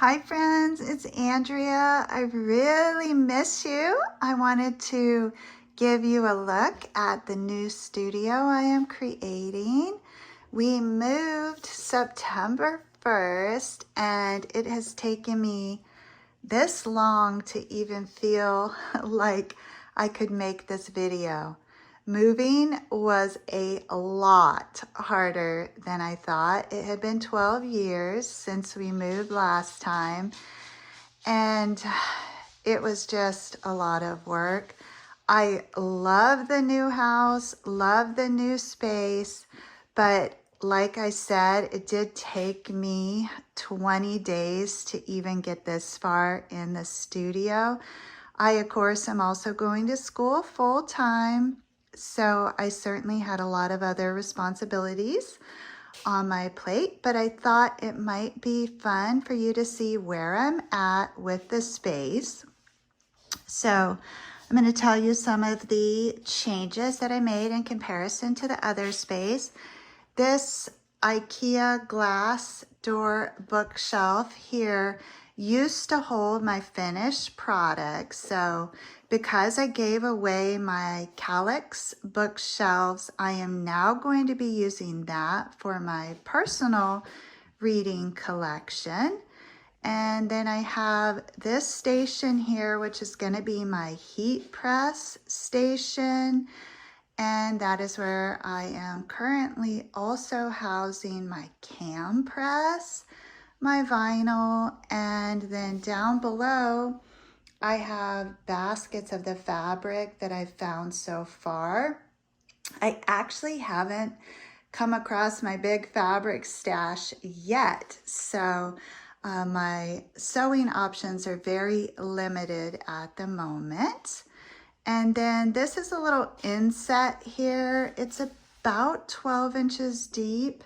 Hi friends, it's Andrea. I really miss you. I wanted to give you a look at the new studio I am creating. We moved September 1st and it has taken me this long to even feel like I could make this video. Moving was a lot harder than I thought. It had been 12 years since we moved last time, and it was just a lot of work. I love the new house, love the new space, but like I said, it did take me 20 days to even get this far in the studio. I, of course, am also going to school full time, so I certainly had a lot of other responsibilities on my plate, but I thought it might be fun for you to see where I'm at with the space. So I'm going to tell you some of the changes that I made in comparison to the other space. This IKEA glass door bookshelf here used to hold my finished products. So because I gave away my Calyx bookshelves, I am now going to be using that for my personal reading collection. And then I have this station here, which is going to be my heat press station. And that is where I am currently also housing my cam press, my vinyl, and then down below, I have baskets of the fabric that I've found so far. I actually haven't come across my big fabric stash yet, so my sewing options are very limited at the moment. And then this is a little inset here. It's about 12 inches deep,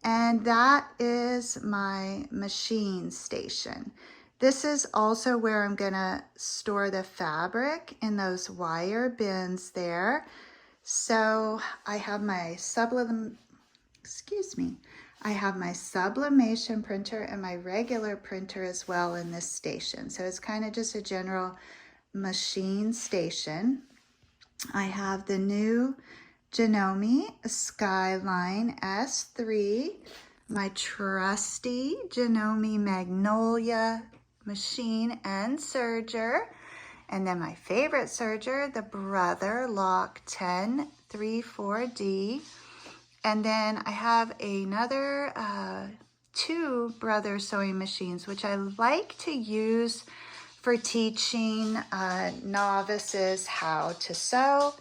and that is my machine station. This is also where I'm gonna store the fabric in those wire bins there. So I have my I have my sublimation printer and my regular printer as well in this station. So it's kind of just a general machine station. I have the new Janome Skyline S3, my trusty Janome Magnolia machine and serger, and then my favorite serger, the Brother Lock 1034D. And then I have another two Brother sewing machines, which I like to use for teaching novices how to sew.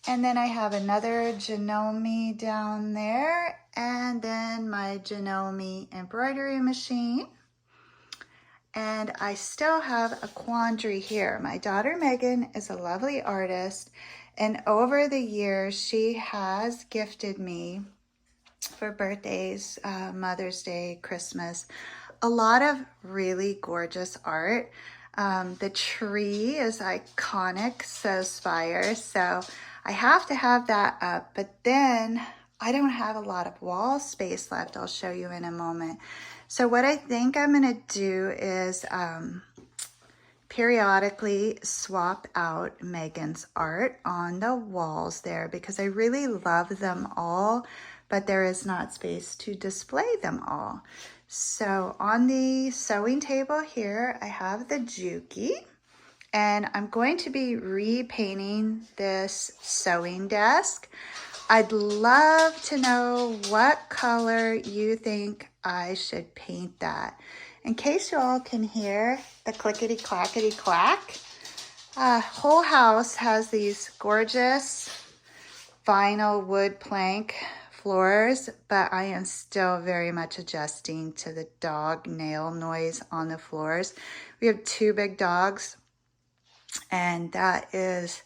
And then I have another Janome down there, and then my Janome embroidery machine. And I still have a quandary here. My daughter Megan is a lovely artist, and over the years she has gifted me for birthdays, Mother's Day, Christmas, a lot of really gorgeous art. The tree is iconic, Sewspire, so I have to have that up, but then I don't have a lot of wall space left. I'll show you in a moment. So what I think I'm gonna do is periodically swap out Megan's art on the walls there because I really love them all, but there is not space to display them all. So on the sewing table here, I have the Juki, and I'm going to be repainting this sewing desk. I'd love to know what color you think I should paint that. In case you all can hear the clickety clackety clack, whole house has these gorgeous vinyl wood plank floors, but I am still very much adjusting to the dog nail noise on the floors. We have two big dogs, and that is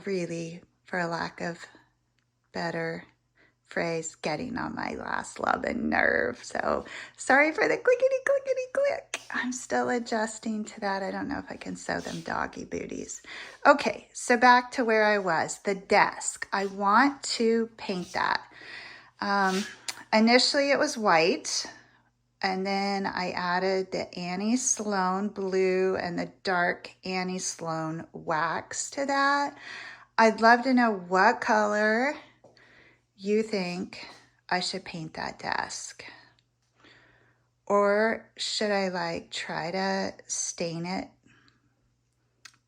really, for lack of better phrase, getting on my last love and nerve. So sorry for the clickety clickety click. I'm still adjusting to that. I don't know if I can sew them doggy booties. Okay, so back to where I was, the desk. I want to paint that. Initially it was white, And then I added the Annie Sloan blue and the dark Annie Sloan wax to that. I'd love to know what color you think I should paint that desk. Or should I like try to stain it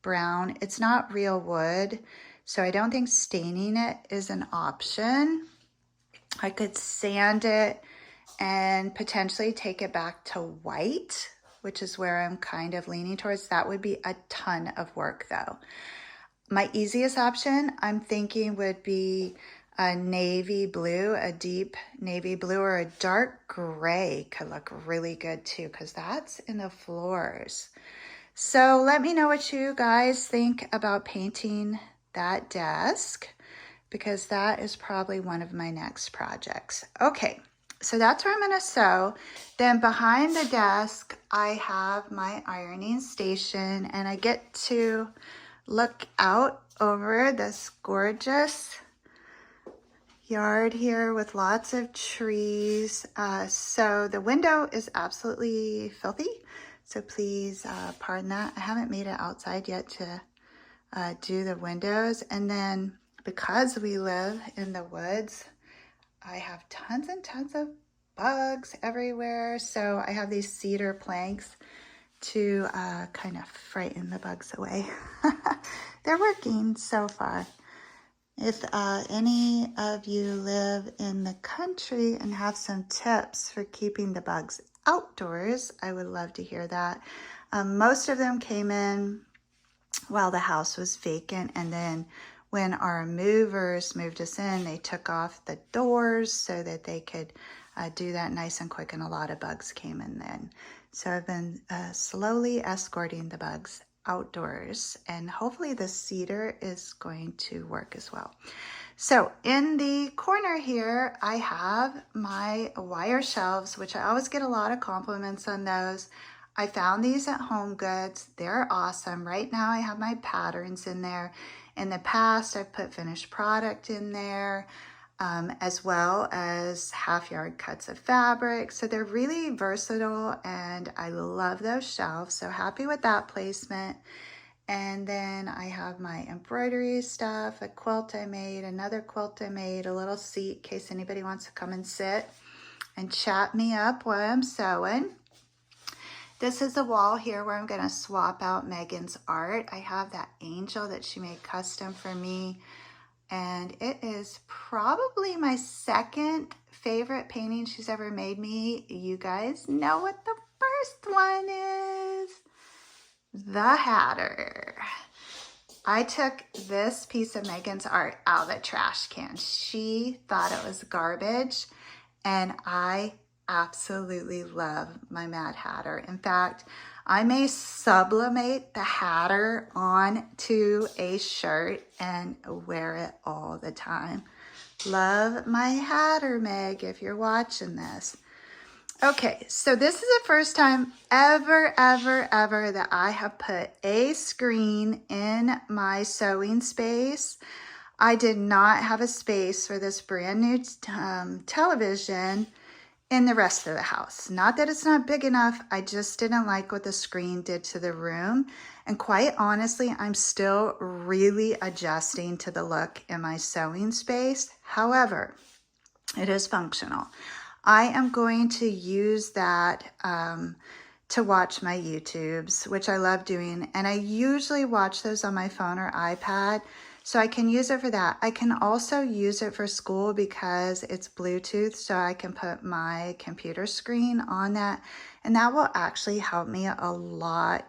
brown? It's not real wood, so I don't think staining it is an option. I could sand it and potentially take it back to white, which is where I'm kind of leaning towards. That would be a ton of work though. My easiest option, I'm thinking, would be a navy blue, a deep navy blue, or a dark gray could look really good too, because that's in the floors. So let me know what you guys think about painting that desk, because that is probably one of my next projects. Okay, so that's where I'm gonna sew. Then behind the desk, I have my ironing station, and I get to look out over this gorgeous yard here with lots of trees. So the window is absolutely filthy, so please pardon that. I haven't made it outside yet to do the windows. And then because we live in the woods, I have tons and tons of bugs everywhere. So I have these cedar planks to kind of frighten the bugs away. They're working so far. If any of you live in the country and have some tips for keeping the bugs outdoors, I would love to hear that. Most of them came in while the house was vacant, and then when our movers moved us in, they took off the doors so that they could do that nice and quick, and a lot of bugs came in then. So I've been slowly escorting the bugs outdoors, and hopefully the cedar is going to work as well. So in the corner here, I have my wire shelves, which I always get a lot of compliments on those. I found these at Home Goods. They're awesome. Right now I have my patterns in there. In the past, I've put finished product in there, as well as half-yard cuts of fabric. So they're really versatile, and I love those shelves. So happy with that placement. And then I have my embroidery stuff, a quilt I made, another quilt I made, a little seat in case anybody wants to come and sit and chat me up while I'm sewing. This is a wall here where I'm going to swap out Megan's art. I have that angel that she made custom for me, and it is probably my second favorite painting she's ever made me. You guys know what the first one is. The Hatter. I took this piece of Megan's art out of the trash can. She thought it was garbage, and I absolutely love my Mad Hatter. In fact, I may sublimate the Hatter onto a shirt and wear it all the time. Love my Hatter, Meg, if you're watching this. Okay, so this is the first time ever that I have put a screen in my sewing space. I did not have a space for this brand new television in the rest of the house. Not that it's not big enough, I just didn't like what the screen did to the room. And quite honestly, I'm still really adjusting to the look in my sewing space. However, it is functional. I am going to use that to watch my YouTubes, which I love doing. And I usually watch those on my phone or iPad, so I can use it for that. I can also use it for school because it's Bluetooth, so I can put my computer screen on that. And that will actually help me a lot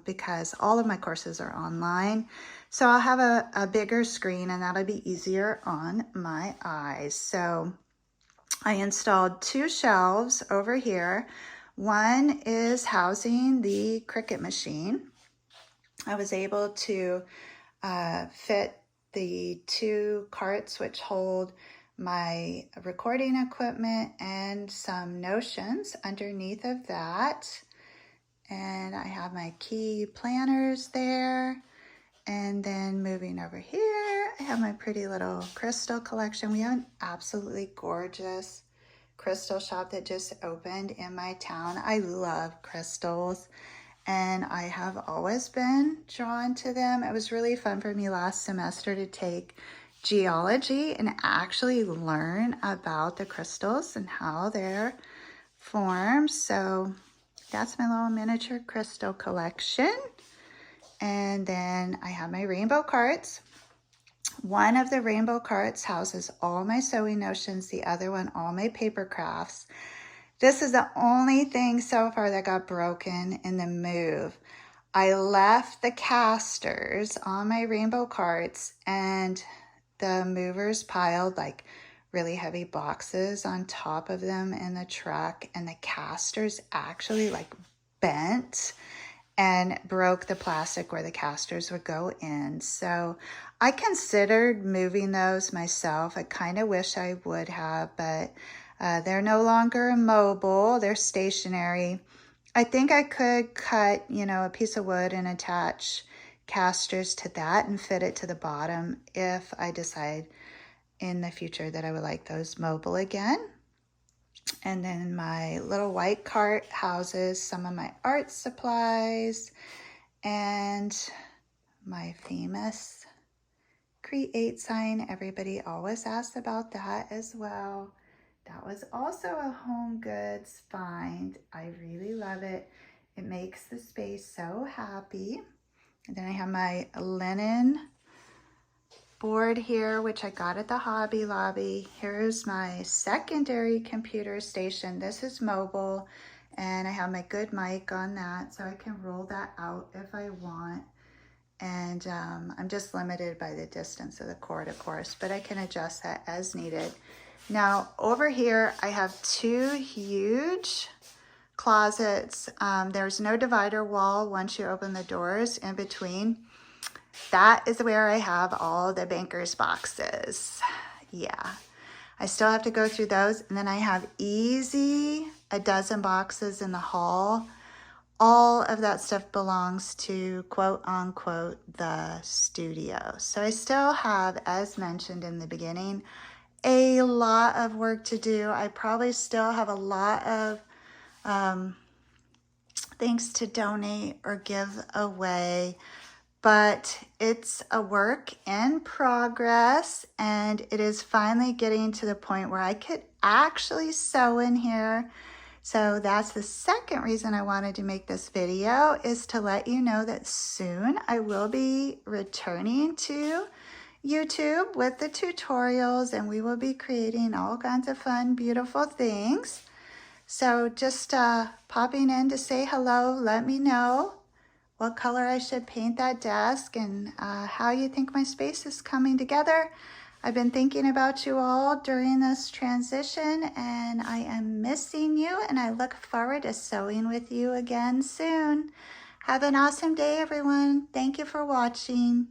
because all of my courses are online. So I'll have a bigger screen, and that'll be easier on my eyes. So I installed 2 shelves over here. One is housing the Cricut machine. I was able to fit the 2 carts which hold my recording equipment and some notions underneath of that. And I have my key planners there. And then moving over here, I have my pretty little crystal collection. We have an absolutely gorgeous crystal shop that just opened in my town. I love crystals, and I have always been drawn to them. It was really fun for me last semester to take geology and actually learn about the crystals and how they're formed. So that's my little miniature crystal collection. And then I have my rainbow cards. One of the rainbow cards houses all my sewing notions, the other one all my paper crafts. This is the only thing so far that got broken in the move. I left the casters on my rainbow cards, and the movers piled like really heavy boxes on top of them in the truck, and the casters actually like bent and broke the plastic where the casters would go in. So I considered moving those myself. I kind of wish I would have, but they're no longer mobile, they're stationary. I think I could cut, a piece of wood and attach casters to that and fit it to the bottom if I decide in the future that I would like those mobile again. And then my little white cart houses some of my art supplies and my famous Create sign. Everybody always asks about that as well. That was also a Home Goods find. I really love it. It makes the space so happy. And then I have my linen board here, which I got at the Hobby Lobby. Here's my secondary computer station. This is mobile, and I have my good mic on that, so I can roll that out if I want. And I'm just limited by the distance of the cord, of course, but I can adjust that as needed. Now, over here, I have two huge closets. There's no divider wall once you open the doors in between. That is where I have all the banker's boxes. Yeah, I still have to go through those. And then I have easy a dozen boxes in the hall. All of that stuff belongs to quote unquote the studio. So I still have, as mentioned in the beginning, a lot of work to do. I probably still have a lot of things to donate or give away, but it's a work in progress, and it is finally getting to the point where I could actually sew in here. So that's the second reason I wanted to make this video, is to let you know that soon I will be returning to YouTube with the tutorials, and we will be creating all kinds of fun, beautiful things. So just popping in to say hello, let me know what color I should paint that desk and how you think my space is coming together. I've been thinking about you all during this transition, and I am missing you, and I look forward to sewing with you again soon. Have an awesome day, everyone. Thank you for watching.